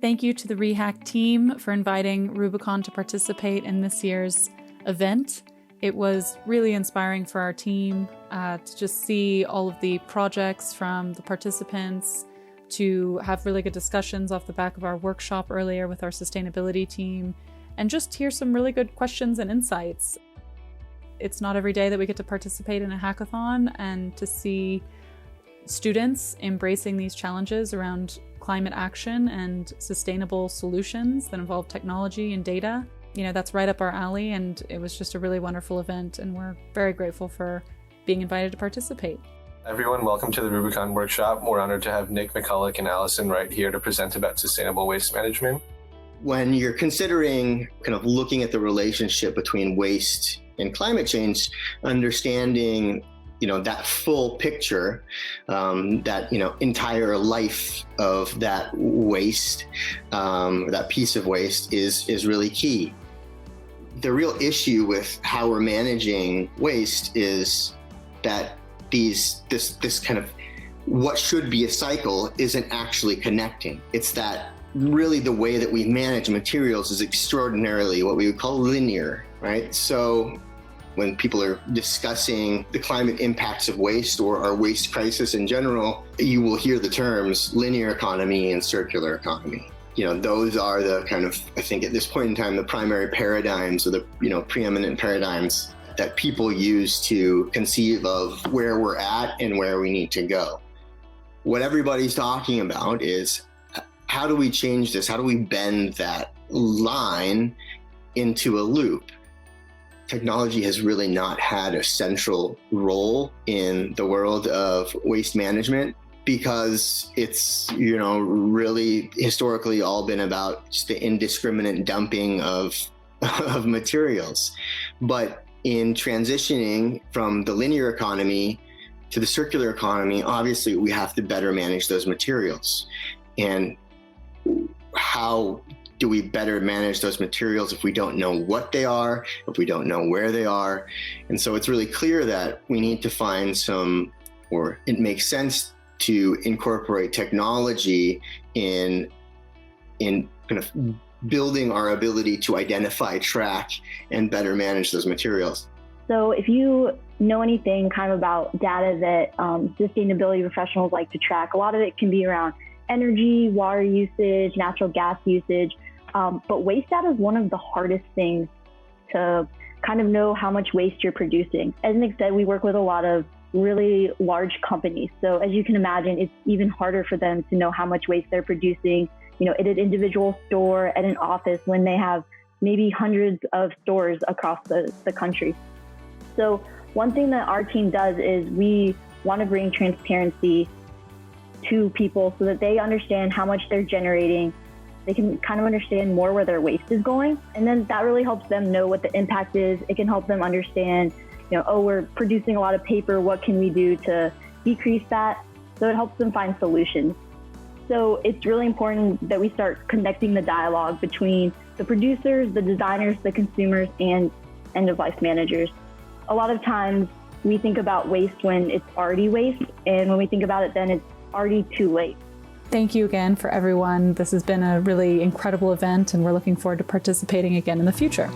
Thank you to the ReHack team for inviting Rubicon to participate in this year's event. It was really inspiring for our team to just see all of the projects from the participants, to have really good discussions off the back of our workshop earlier with our sustainability team, and just hear some really good questions and insights. It's not every day that we get to participate in a hackathon, and to see students embracing these challenges around climate action and sustainable solutions that involve technology and data, that's right up our alley, and it was just a really wonderful event, and we're very grateful for being invited to participate. Everyone, welcome to the Rubicon workshop. We're honored to have Nick McCulloch and Allison right here to present about sustainable waste management. When you're considering kind of looking at the relationship between waste and climate change, understanding that full picture, that entire life of that waste, that piece of waste is really key. The real issue with how we're managing waste is that this kind of what should be a cycle isn't actually connecting. It's that really the way that we manage materials is extraordinarily what we would call linear, right? So when people are discussing the climate impacts of waste or our waste crisis in general, you will hear the terms linear economy and circular economy. Those are the kind of, I think at this point in time, the primary paradigms or the preeminent paradigms that people use to conceive of where we're at and where we need to go. What everybody's talking about is, how do we change this? How do we bend that line into a loop? Technology has really not had a central role in the world of waste management because it's, really historically all been about just the indiscriminate dumping of materials. But in transitioning from the linear economy to the circular economy, obviously we have to better manage those materials. And how do we better manage those materials if we don't know what they are, if we don't know where they are? And so it's really clear that we need to find it makes sense to incorporate technology in kind of building our ability to identify, track, and better manage those materials. So if you know anything kind of about data that sustainability professionals like to track, a lot of it can be around energy, water usage, natural gas usage, but waste data is one of the hardest things to kind of know how much waste you're producing. As Nick said, we work with a lot of really large companies. So as you can imagine, it's even harder for them to know how much waste they're producing, at an individual store, at an office, when they have maybe hundreds of stores across the country. So one thing that our team does is we want to bring transparency to people so that they understand how much they're generating. They can kind of understand more where their waste is going. And then that really helps them know what the impact is. It can help them understand, we're producing a lot of paper. What can we do to decrease that? So it helps them find solutions. So it's really important that we start connecting the dialogue between the producers, the designers, the consumers, and end-of-life managers. A lot of times we think about waste when it's already waste, and when we think about it then it's already too late. Thank you again for everyone. This has been a really incredible event, and we're looking forward to participating again in the future.